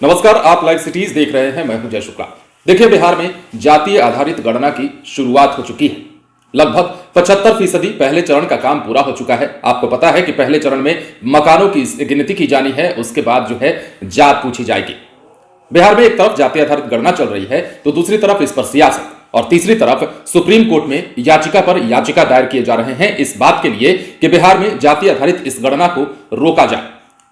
नमस्कार, आप live cities देख रहे हैं। मैं हूं जय शुक्ला। देखिए, बिहार में जातीय आधारित गणना की शुरुआत हो चुकी है। लगभग 75% पहले चरण का काम पूरा हो चुका है। आपको पता है कि पहले चरण में मकानों की गिनती की जानी है, उसके बाद जो है जात पूछी जाएगी। बिहार में एक तरफ जातीय आधारित गणना चल रही है तो दूसरी तरफ इस पर सियासत, और तीसरी तरफ सुप्रीम कोर्ट में याचिका पर याचिका दायर किए जा रहे हैं इस बात के लिए कि बिहार में जातीय आधारित इस गणना को रोका जाए।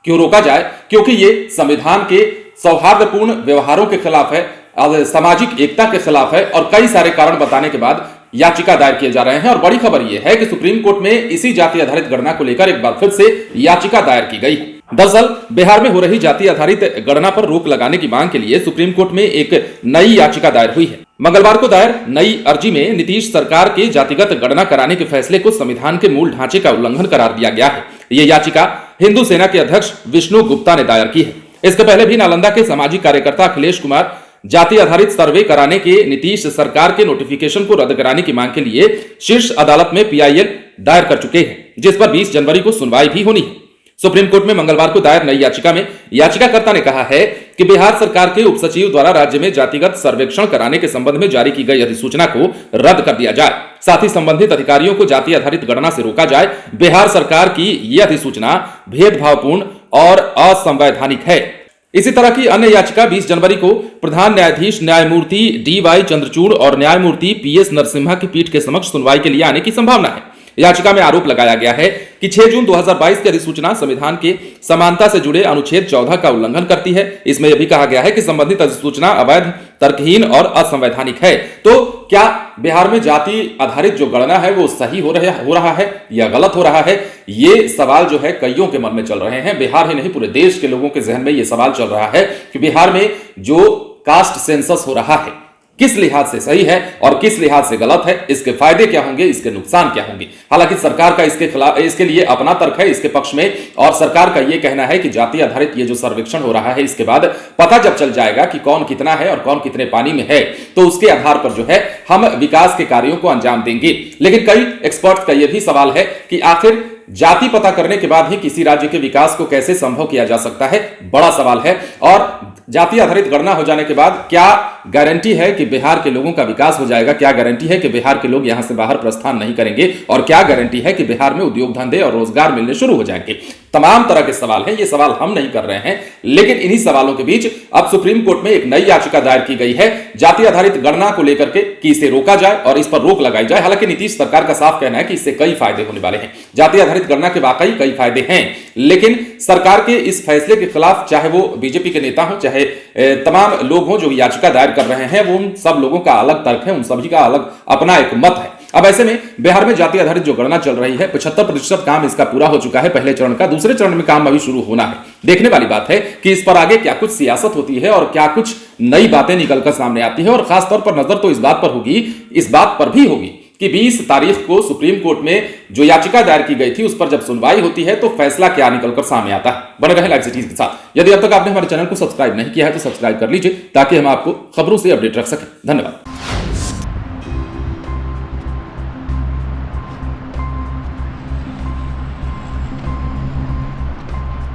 क्यों रोका जाए? क्योंकि ये संविधान के सौहार्दपूर्ण व्यवहारों के खिलाफ है, सामाजिक एकता के खिलाफ है, और कई सारे कारण बताने के बाद याचिका दायर किए जा रहे हैं। और बड़ी खबर यह है कि सुप्रीम कोर्ट में इसी जाति आधारित गणना को लेकर एक बार फिर से याचिका दायर की गई। दरअसल बिहार में हो रही जाति आधारित गणना पर रोक लगाने की मांग के लिए सुप्रीम कोर्ट में एक नई याचिका दायर हुई है। मंगलवार को दायर नई अर्जी में नीतीश सरकार के जातिगत गणना कराने के फैसले को संविधान के मूल ढांचे का उल्लंघन करार दिया गया है। यह याचिका हिंदू सेना के अध्यक्ष विष्णु गुप्ता ने दायर की है। इसके पहले भी नालंदा के सामाजिक कार्यकर्ता अखिलेश कुमार जाति आधारित सर्वे कराने के नीतीश सरकार के नोटिफिकेशन को रद्द कराने की मांग के लिए शीर्ष अदालत में पीआईएल दायर कर चुके हैं, जिस पर 20 जनवरी को सुनवाई भी होनी है। सुप्रीम कोर्ट में मंगलवार को दायर नई याचिका में याचिकाकर्ता ने कहा है कि बिहार सरकार के उप सचिव द्वारा राज्य में जातिगत सर्वेक्षण कराने के संबंध में जारी की गई अधिसूचना को रद्द कर दिया जाए। साथ ही संबंधित अधिकारियों को जाति आधारित गणना से रोका जाए। बिहार सरकार की यह अधिसूचना भेदभावपूर्ण और असंवैधानिक है। इसी तरह की अन्य याचिका 20 जनवरी को प्रधान न्यायाधीश न्यायमूर्ति डीवाई चंद्रचूड़ और न्यायमूर्ति पीएस नरसिम्हा की पीठ के समक्ष सुनवाई के लिए आने की संभावना है। याचिका में आरोप लगाया गया है कि 6 जून 2022 की अधिसूचना संविधान के समानता से जुड़े अनुच्छेद 14 का उल्लंघन करती है। इसमें यह भी कहा गया है कि संबंधित अधिसूचना अवैध, तर्कहीन और असंवैधानिक है। तो क्या बिहार में जाति आधारित जो गणना है वो सही हो रहा है या गलत हो रहा है? ये सवाल जो है कईयों के मन में चल रहे हैं। बिहार ही नहीं, पूरे देश के लोगों के जहन में ये सवाल चल रहा है कि बिहार में जो कास्ट सेंसस हो रहा है किस लिहाज से सही है और किस लिहाज से गलत है, इसके फायदे क्या होंगे, इसके नुकसान क्या होंगे। हालांकि सरकार का इसके लिए अपना तर्क है इसके पक्ष में, और सरकार का यह कहना है कि जाति आधारित ये जो सर्वेक्षण हो रहा है इसके बाद पता जब चल जाएगा कि कौन कितना है और कौन कितने पानी में है, तो उसके आधार पर जो है हम विकास के कार्यों को अंजाम देंगे। लेकिन कई एक्सपर्ट्स का यह भी सवाल है कि आखिर जाति पता करने के बाद ही किसी राज्य के विकास को कैसे संभव किया जा सकता है, बड़ा सवाल है। और जाति आधारित गणना हो जाने के बाद क्या गारंटी है कि बिहार के लोगों का विकास हो जाएगा? क्या गारंटी है कि बिहार के लोग यहां से बाहर प्रस्थान नहीं करेंगे? और क्या गारंटी है कि बिहार में उद्योग धंधे और रोजगार मिलने शुरू हो जाएंगे? तमाम तरह के सवाल हैं। ये सवाल हम नहीं कर रहे हैं, लेकिन इन्हीं सवालों के बीच अब सुप्रीम कोर्ट में एक नई याचिका दायर की गई है जाति आधारित गणना को लेकर के कि इसे रोका जाए और इस पर रोक लगाई जाए। हालांकि नीतीश सरकार का साफ कहना है कि इससे कई फायदे होने वाले हैं। जाति आधारित गणना के वाकई कई फायदे हैं, लेकिन सरकार के इस फैसले के खिलाफ चाहे वो बीजेपी के नेता हो, चाहे तमाम लोग हों जो याचिका दायर कर रहे हैं, वो उन सब लोगों का अलग तर्क है, उन सभी का अलग अपना एक मत है। अब ऐसे में बिहार में जाति आधारित जो गणना चल रही है 75% काम इसका पूरा हो चुका है पहले चरण का। दूसरे चरण में काम अभी शुरू होना है। देखने वाली बात है कि इस पर आगे क्या कुछ सियासत होती है और क्या कुछ नई बातें निकलकर सामने आती है। और खासतौर पर नजर तो इस बात पर भी होगी कि 20 तारीख को सुप्रीम कोर्ट में जो याचिका दायर की गई थी उस पर जब सुनवाई होती है तो फैसला क्या निकलकर सामने आता है। बने रहे लाइव सिटीज के साथ। यदि अब तक आपने हमारे चैनल को सब्सक्राइब नहीं किया है तो सब्सक्राइब कर लीजिए ताकि हम आपको खबरों से अपडेट रख सकें। धन्यवाद।